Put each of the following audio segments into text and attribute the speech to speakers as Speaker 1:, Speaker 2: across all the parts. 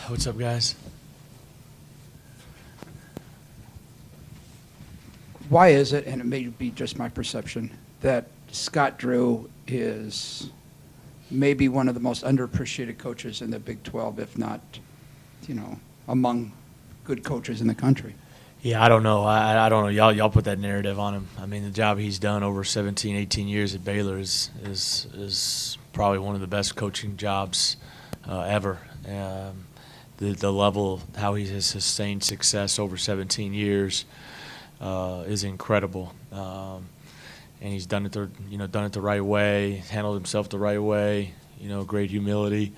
Speaker 1: What's up, guys?
Speaker 2: Why is it, and it may be just my perception, that Scott Drew is maybe one of the most underappreciated coaches in the Big 12, if not, among good coaches in the country?
Speaker 1: Yeah, I don't know. I don't know. Y'all put that narrative on him. I mean, the job he's done over 17, 18 years at Baylor is probably one of the best coaching jobs ever. The level, how he has sustained success over 17 years is incredible. And he's done it the right way, handled himself the right way. Great humility.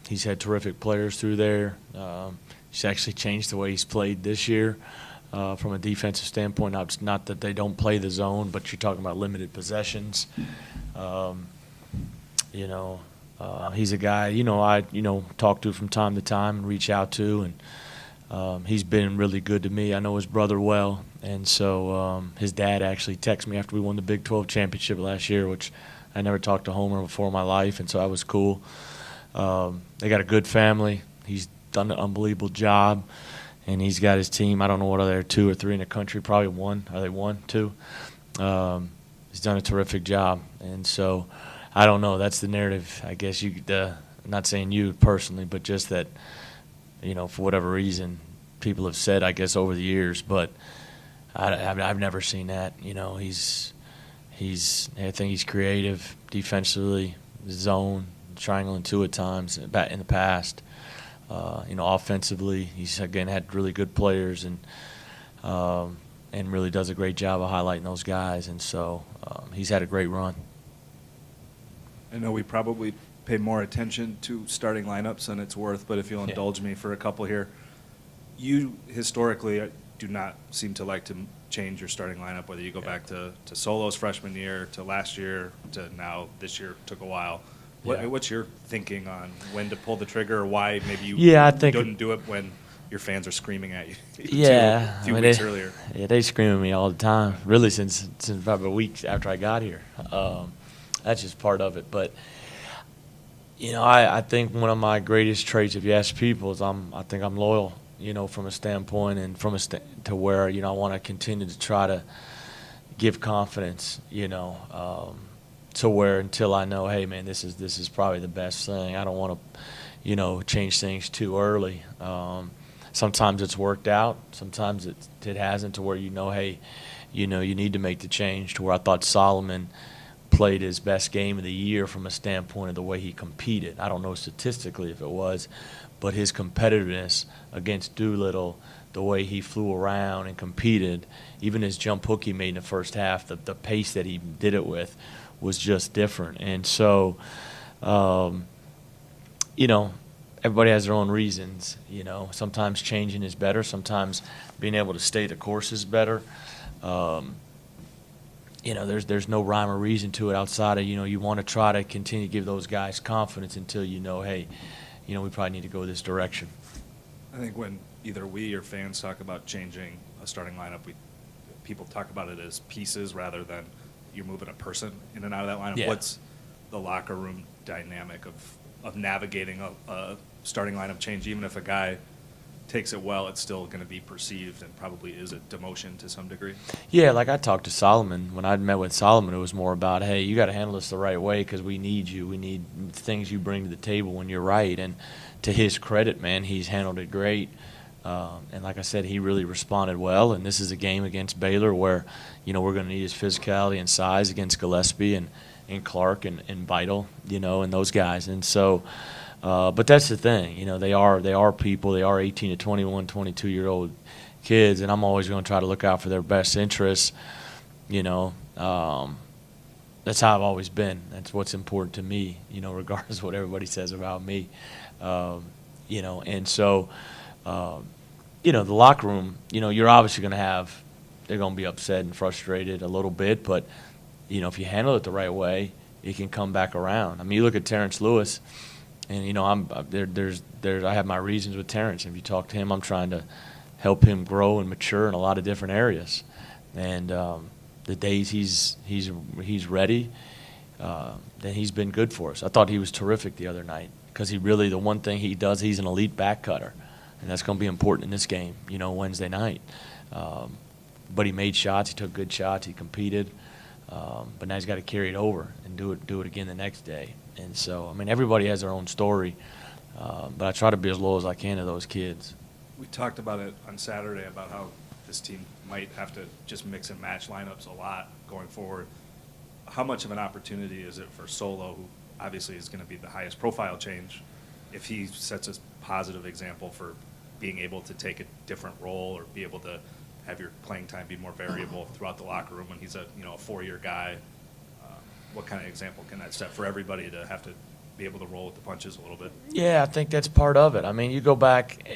Speaker 1: He's had terrific players through there. He's actually changed the way he's played this year from a defensive standpoint. Not that they don't play the zone, but you're talking about limited possessions. He's a guy, I talk to from time to time and reach out to, and he's been really good to me. I know his brother well, and so his dad actually texted me after we won the Big 12 championship last year, which I never talked to Homer before in my life, and so that was cool. They got a good family. He's done an unbelievable job, and he's got his team. I don't know what, are there 2 or 3 in the country? Probably 1. Are they 1, 2? He's done a terrific job, and so I don't know. That's the narrative, I guess. I'm not saying you personally, but just that, for whatever reason, people have said, I guess, over the years. But I've never seen that. I think he's creative defensively, zone, triangle and 2 at times in the past. Offensively, he's again had really good players and really does a great job of highlighting those guys. And so he's had a great run.
Speaker 3: I know we probably pay more attention to starting lineups than it's worth, but if you'll indulge me for a couple here. You historically do not seem to like to change your starting lineup, whether you go back to Solo's freshman year, to last year, to now this year took a while. What's your thinking on when to pull the trigger, or why maybe you didn't do it when your fans are screaming at you a few weeks earlier?
Speaker 1: Yeah, they scream at me all the time, really since about a week after I got here. That's just part of it. But, I think one of my greatest traits, if you ask people, is I think I'm loyal, from a standpoint and to where, I want to continue to try to give confidence, to where until I know, hey, man, this is probably the best thing. I don't want to, change things too early. Sometimes it's worked out. Sometimes it hasn't, to where hey, you need to make the change, to where I thought Solomon played his best game of the year from a standpoint of the way he competed. I don't know statistically if it was, but his competitiveness against Doolittle, the way he flew around and competed, even his jump hook he made in the first half, the pace that he did it with was just different. And so, everybody has their own reasons. Sometimes changing is better. Sometimes being able to stay the course is better. There's no rhyme or reason to it outside of, you want to try to continue to give those guys confidence until hey, we probably need to go this direction.
Speaker 3: I think when either we or fans talk about changing a starting lineup, people talk about it as pieces rather than you're moving a person in and out of that lineup.
Speaker 1: Yeah.
Speaker 3: What's the locker room dynamic of navigating a starting lineup change? Even if a guy takes it well, it's still going to be perceived and probably is a demotion to some degree.
Speaker 1: Yeah, like I talked to Solomon. When I met with Solomon, it was more about, hey, you got to handle this the right way because we need you. We need things you bring to the table when you're right. And to his credit, man, he's handled it great. And like I said, he really responded well. And this is a game against Baylor where, we're going to need his physicality and size against Gillespie and Clark and Vital, and those guys. And so, but that's the thing, they are people. They are 18 to 21, 22-year-old kids, and I'm always going to try to look out for their best interests. That's how I've always been. That's what's important to me, regardless of what everybody says about me. And so, the locker room, you're obviously going to have, they're going to be upset and frustrated a little bit, but, if you handle it the right way, it can come back around. I mean, you look at Terrence Lewis, and, I have my reasons with Terrence. If you talk to him, I'm trying to help him grow and mature in a lot of different areas. And the days he's ready, then he's been good for us. I thought he was terrific the other night. because the one thing he does, he's an elite back cutter, and that's going to be important in this game, Wednesday night. But he made shots, he took good shots, he competed, but now he's got to carry it over and do it again the next day. And so, everybody has their own story, but I try to be as loyal as I can to those kids.
Speaker 3: We talked about it on Saturday about how this team might have to just mix and match lineups a lot going forward. How much of an opportunity is it for Solo, who obviously is going to be the highest profile change, if he sets a positive example for being able to take a different role or be able to have your playing time be more variable throughout the locker room when he's a 4-year guy? What kind of example can that set for everybody to have to be able to roll with the punches a little bit?
Speaker 1: Yeah, I think that's part of it. You go back,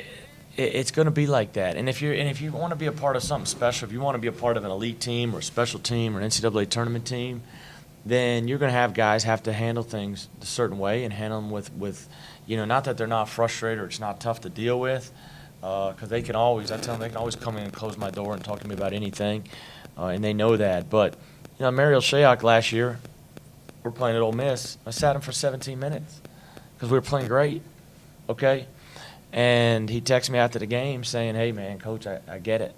Speaker 1: it's going to be like that. And if you want to be a part of something special, if you want to be a part of an elite team or a special team or an NCAA tournament team, then you're going to have guys have to handle things a certain way and handle them with not that they're not frustrated or it's not tough to deal with, because I tell them they can always come in and close my door and talk to me about anything, and they know that. But, Mariel Shayok last year, we're playing at Ole Miss. I sat him for 17 minutes because we were playing great, okay? And he texted me after the game saying, hey, man, Coach, I get it,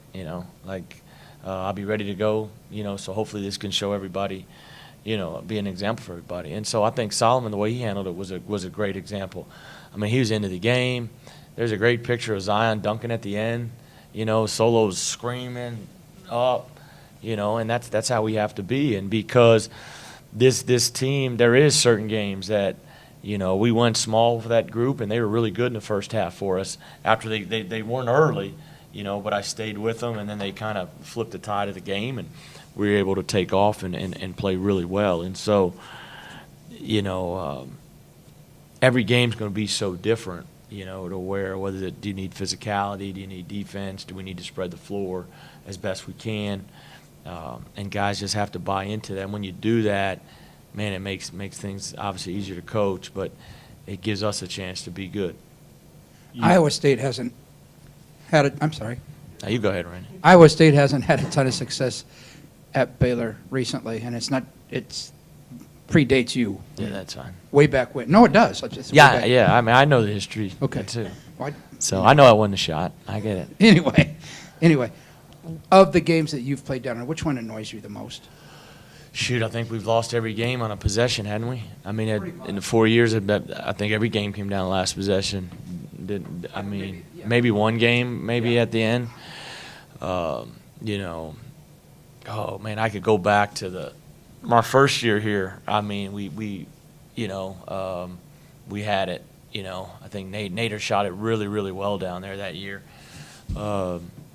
Speaker 1: I'll be ready to go, so hopefully this can show everybody, be an example for everybody. And so I think Solomon, the way he handled it was a great example. He was into the game. There's a great picture of Zion dunking at the end, Solo's screaming up, and that's how we have to be. And because this team, there is certain games that, we went small for that group, and they were really good in the first half for us. After they weren't early, but I stayed with them, and then they kind of flipped the tide of the game, and we were able to take off and play really well. And so, every game's going to be so different, to where do you need physicality, do you need defense, do we need to spread the floor as best we can? And guys just have to buy into that. And when you do that, man, it makes things obviously easier to coach, but it gives us a chance to be good.
Speaker 2: Iowa State hasn't had it. I'm sorry.
Speaker 1: Now you go ahead, Randy.
Speaker 2: Iowa State hasn't had a ton of success at Baylor recently, and it's predates you.
Speaker 1: Yeah, that's fine.
Speaker 2: Way back when. No, it does. It's way
Speaker 1: Yeah,
Speaker 2: back.
Speaker 1: yeah. I know the history.
Speaker 2: Okay.
Speaker 1: Too.
Speaker 2: Well,
Speaker 1: So I know I won the shot. I get it.
Speaker 2: Anyway, of the games that you've played down there, which one annoys you the most?
Speaker 1: Shoot, I think we've lost every game on a possession, hadn't we? In the 4 years, I think every game came down to last possession. Maybe one game, at the end. Oh man, I could go back to my first year here. We had it. I think Nader shot it really, really well down there that year.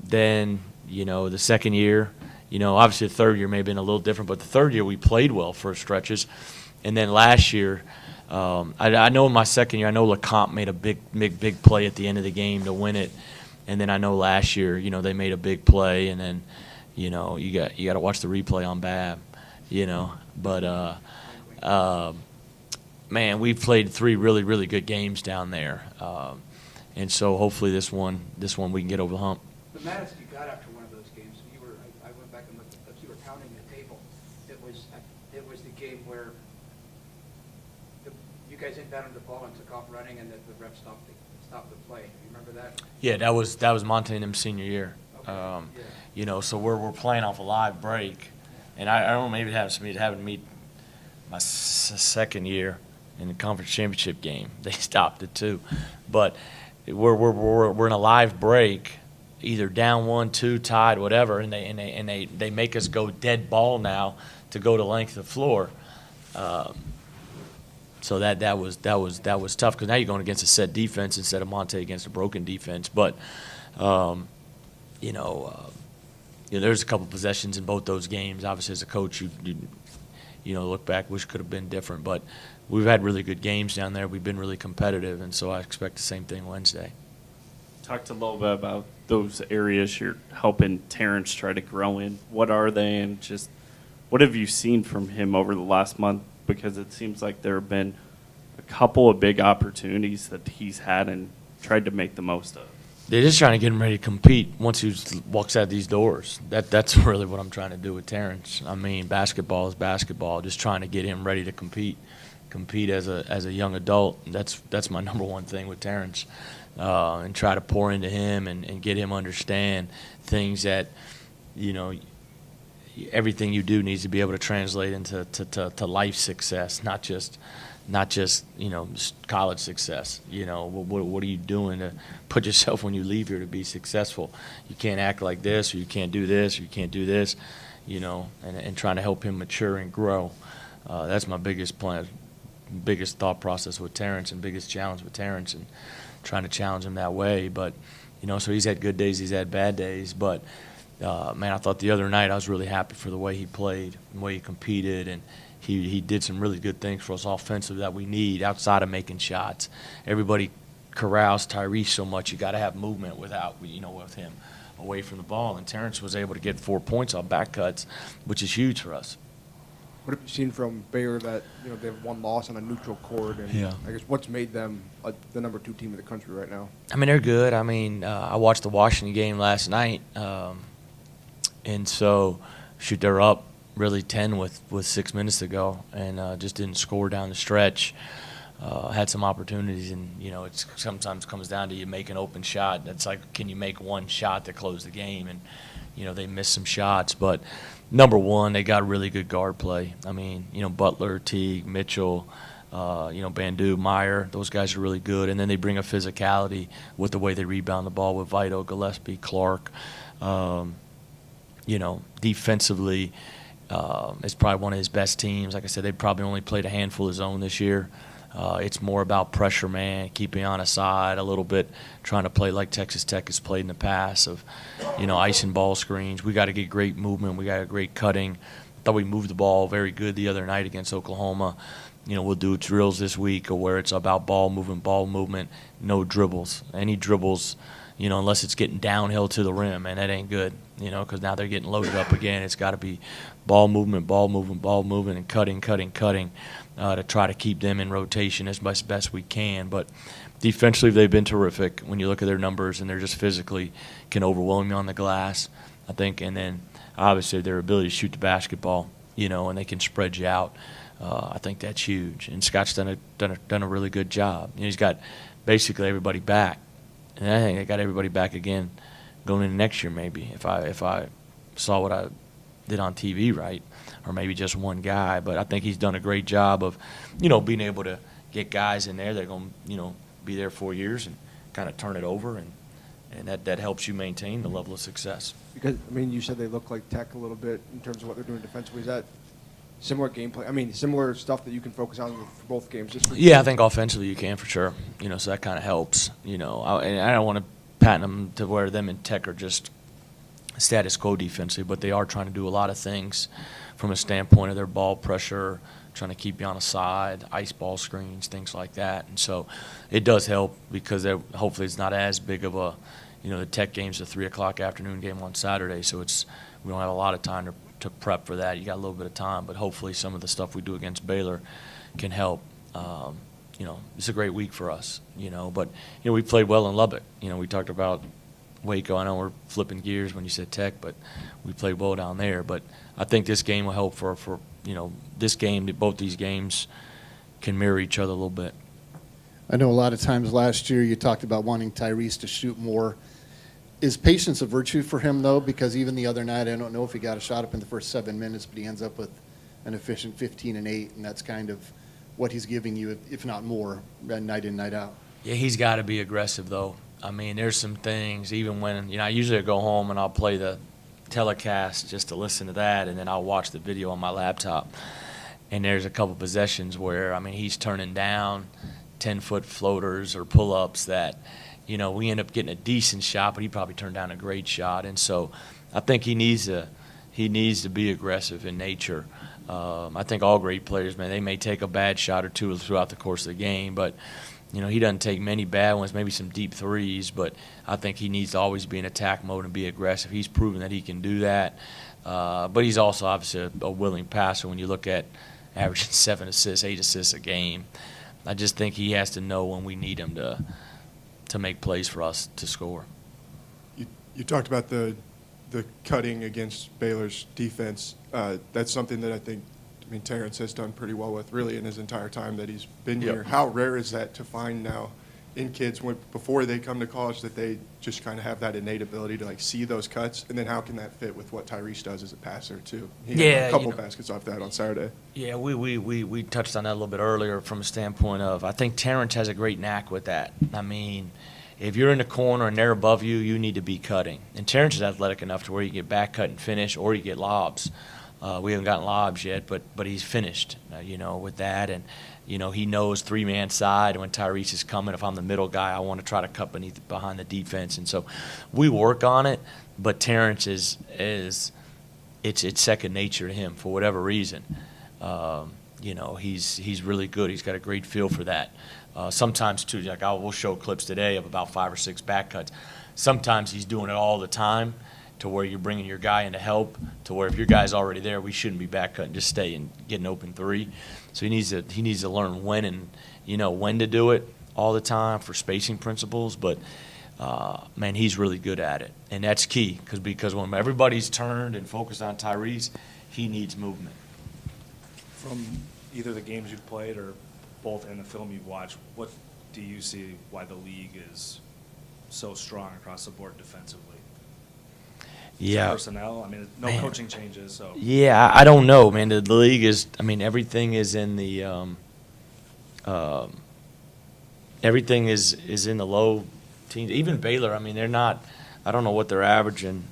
Speaker 1: Then the second year. Obviously the third year may have been a little different, but the third year we played well for stretches. And then last year, I know in my second year, I know LeCompte made a big play at the end of the game to win it. And then I know last year, they made a big play, and then, you got to watch the replay on Bab, But man, we've played 3 really, really good games down there, and so hopefully this one we can get over the hump.
Speaker 2: The maddest you got after one of those games, I went back and looked, you were pounding the table. It was the game where you guys inbounded the ball and took off running, and the ref stopped the play. You remember that?
Speaker 1: Yeah, that was Monte and them senior year.
Speaker 2: Okay.
Speaker 1: So we're playing off a live break, and I don't know, maybe it happened to me my second year in the conference championship game. They stopped it too, but we're in a live break, either down 1-2, tied, whatever, and they make us go dead ball now to go to length of the floor. So that was tough, because now you're going against a set defense instead of Monte against a broken defense. But there's a couple possessions in both those games. Obviously, as a coach, you look back, wish could have been different. But we've had really good games down there. We've been really competitive, and so I expect the same thing Wednesday.
Speaker 4: Talked a little bit about those areas you're helping Terrence try to grow in. What are they, and just what have you seen from him over the last month? Because it seems like there have been a couple of big opportunities that he's had and tried to make the most of.
Speaker 1: They're just trying to get him ready to compete once he walks out these doors. That's really what I'm trying to do with Terrence. Basketball is basketball, just trying to get him ready to compete. compete as a young adult. That's my number one thing with Terrence, and try to pour into him and get him understand things that, you know, everything you do needs to be able to translate into to life success, not just you know, college success. You know, what are you doing to put yourself when you leave here to be successful? You can't act like this, or you can't do this, or you can't do this. You know, and trying to help him mature and grow. That's my biggest plan, biggest thought process with Terrence, and biggest challenge with Terrence, and trying to challenge him that way. But, you know, so he's had good days, he's had bad days. But, man, I thought the other night I was really happy for the way he played, the way he competed, and he did some really good things for us offensively that we need outside of making shots. Everybody corrals Tyrese so much, you got to have movement with him away from the ball. And Terrence was able to get 4 points on back cuts, which is huge for us.
Speaker 5: What have you seen from Baylor that, you know, they have one loss on a neutral court, and
Speaker 1: Yeah.
Speaker 5: I guess what's made them the number 2 team in the country right now?
Speaker 1: I mean, they're good. I mean, I watched the Washington game last night, and so they're up really 10 with 6 minutes to go, and just didn't score down the stretch. Had some opportunities, and, you know, it sometimes comes down to you make an open shot. That's like, can you make one shot to close the game? And, you know, they missed some shots. But, number one, they got really good guard play. I mean, you know, Butler, Teague, Mitchell, you know, Bandu, Meyer, those guys are really good. And then they bring a physicality with the way they rebound the ball with Vito, Gillespie, Clark. You know, defensively, it's probably one of his best teams. Like I said, they probably only played a handful of zone this year. It's more about pressure, man, keeping on a side a little bit, trying to play like Texas Tech has played in the past of, you know, ice and ball screens. We got to get great movement. We got a great cutting. I thought we moved the ball very good the other night against Oklahoma. You know, we'll do drills this week where it's about ball movement, no dribbles. Any dribbles, you know, unless it's getting downhill to the rim, and that ain't good, you know, because now they're getting loaded up again. It's got to be ball movement, and cutting, to try to keep them in rotation as much best we can. But defensively, they've been terrific when you look at their numbers, and they're just physically can overwhelm you on the glass, I think. And then obviously their ability to shoot the basketball, you know, and they can spread you out. I think that's huge. And Scott's done a really good job. You know, he's got basically everybody back, and I think they got everybody back again going into next year maybe if I saw what I did on TV right, or maybe just one guy. But I think he's done a great job of, you know, being able to get guys in there that are going to, you know, be there 4 years and kind of turn it over, and that helps you maintain the level of success.
Speaker 5: Because, I mean, you said they look like Tech a little bit in terms of what they're doing defensively. Is that similar gameplay? I mean, similar stuff that you can focus on for both games?
Speaker 1: Yeah, I think offensively you can for sure. You know, so that kind of helps. You know, and I don't want to patent them to where them and Tech are just status quo defensively, but they are trying to do a lot of things from a standpoint of their ball pressure, trying to keep you on a side, ice ball screens, things like that. And so it does help because hopefully it's not as big of a, you know, the Tech game's a 3 o'clock afternoon game on Saturday, so we don't have a lot of time to prep for that. You got a little bit of time, but hopefully some of the stuff we do against Baylor can help. You know, it's a great week for us, you know, but, you know, we played well in Lubbock. You know, we talked about Waco. I know we're flipping gears when you said Tech, but we played well down there. But I think this game will help for you know, this game, both these games can mirror each other a little bit.
Speaker 6: I know a lot of times last year you talked about wanting Tyrese to shoot more. Is patience a virtue for him, though? Because even the other night, I don't know if he got a shot up in the first 7 minutes, but he ends up with an efficient 15 and 8, and that's kind of what he's giving you, if not more, night in, night out.
Speaker 1: Yeah, he's got to be aggressive, though. I mean, there's some things, even when, you know, I usually go home and I'll play the telecast just to listen to that, and then I'll watch the video on my laptop. And there's a couple possessions where, I mean, he's turning down 10-foot floaters or pull-ups that, you know, we end up getting a decent shot, but he probably turned down a great shot. And so I think he needs to be aggressive in nature. I think all great players, man, they may take a bad shot or two throughout the course of the game, but, you know, he doesn't take many bad ones, maybe some deep threes, but I think he needs to always be in attack mode and be aggressive. He's proven that he can do that. But he's also obviously a willing passer when you look at averaging 7 assists, 8 assists a game. I just think he has to know when we need him to make plays for us to score.
Speaker 7: You talked about the cutting against Baylor's defense. That's something that I think I mean, Terrence has done pretty well with really in his entire time that he's been
Speaker 1: Yep.
Speaker 7: here. How rare is that to find now in kids before they come to college that they just kind of have that innate ability to like see those cuts? And then how can that fit with what Tyrese does as a passer too? He had
Speaker 1: Yeah,
Speaker 7: a couple
Speaker 1: you know.
Speaker 7: baskets off that on Saturday.
Speaker 1: Yeah, we touched on that a little bit earlier from a standpoint of I think Terrence has a great knack with that. I mean, if you're in the corner and they're above you, you need to be cutting. And Terrence is athletic enough to where you get back cut and finish, or you get lobs. We haven't gotten lobs yet, but he's finished, with that. And, he knows three-man side. When Tyrese is coming, if I'm the middle guy, I want to try to cut behind the defense. And so we work on it, but Terrence is it's second nature to him for whatever reason. He's really good. He's got a great feel for that. Sometimes, too, like we'll show clips today of about 5 or 6 back cuts. Sometimes he's doing it all the time to where you're bringing your guy in to help, to where if your guy's already there, we shouldn't be back cutting, just stay and get an open three. So he needs to learn when and when to do it all the time for spacing principles. But man, he's really good at it, and that's key because when everybody's turned and focused on Tyrese, he needs movement.
Speaker 3: From either the games you've played or both in the film you've watched, what do you see why the league is so strong across the board defensively? Is it
Speaker 1: Yeah.
Speaker 3: personnel? I mean, no
Speaker 1: Man.
Speaker 3: coaching changes, so.
Speaker 1: Yeah, I don't know, man. The league is, everything is in the, everything is in the low teens. Even Baylor, they're not, I don't know what they're averaging,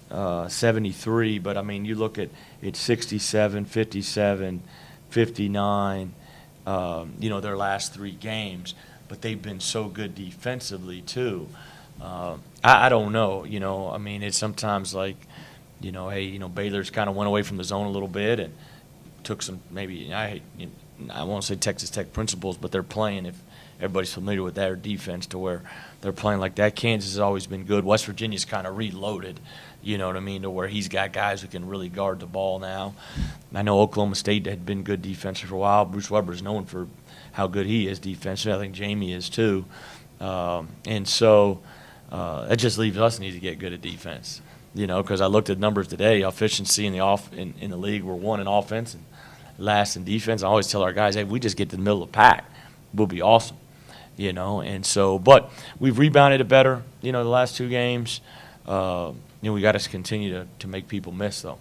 Speaker 1: 73, but you look at it's 67, 57, 59, their last 3 games, but they've been so good defensively too. I don't know, it's sometimes like, hey, Baylor's kind of went away from the zone a little bit and took some maybe, I won't say Texas Tech principles, but they're playing, if everybody's familiar with their defense, to where they're playing like that. Kansas has always been good. West Virginia's kind of reloaded, to where he's got guys who can really guard the ball now. I know Oklahoma State had been good defensive for a while. Bruce Weber's known for how good he is defensively. I think Jamie is too. And so that just leaves us need to get good at defense. Because I looked at numbers today, efficiency in the league, we're 1 in offense and last in defense. I always tell our guys, hey, if we just get to the middle of the pack, we'll be awesome. And so, but we've rebounded it better, the last 2 games. We got to continue to make people miss, though.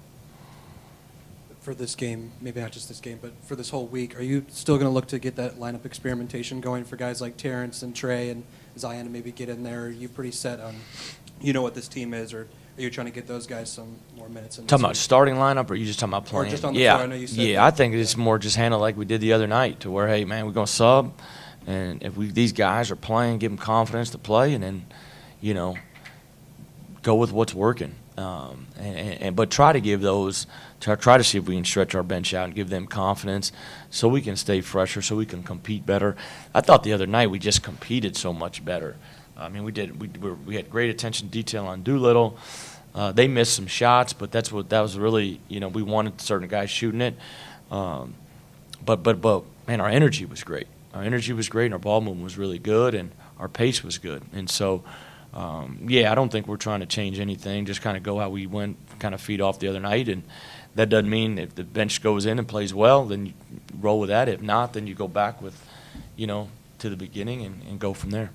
Speaker 8: For this game, maybe not just this game, but for this whole week, are you still going to look to get that lineup experimentation going for guys like Terrence and Trey and Zion to maybe get in there? Are you pretty set on, what this team is, or are you trying to get those guys some more minutes?
Speaker 1: Talking about starting lineup, or are you just talking about playing?
Speaker 8: Or just on the
Speaker 1: yeah,
Speaker 8: floor? I know you said
Speaker 1: yeah. I think it's more just handle like we did the other night, to where, hey, man, we're going to sub, and if these guys are playing, give them confidence to play, and then, go with what's working. But try to give those, try to see if we can stretch our bench out and give them confidence so we can stay fresher, so we can compete better. I thought the other night we just competed so much better. We had great attention to detail on Doolittle. They missed some shots, but that was really, we wanted certain guys shooting it. But man, our energy was great. Our energy was great, and our ball movement was really good, and our pace was good. And so, I don't think we're trying to change anything. Just kind of go how we went, kind of feed off the other night. And that doesn't mean if the bench goes in and plays well, then you roll with that. If not, then you go back with, to the beginning and go from there.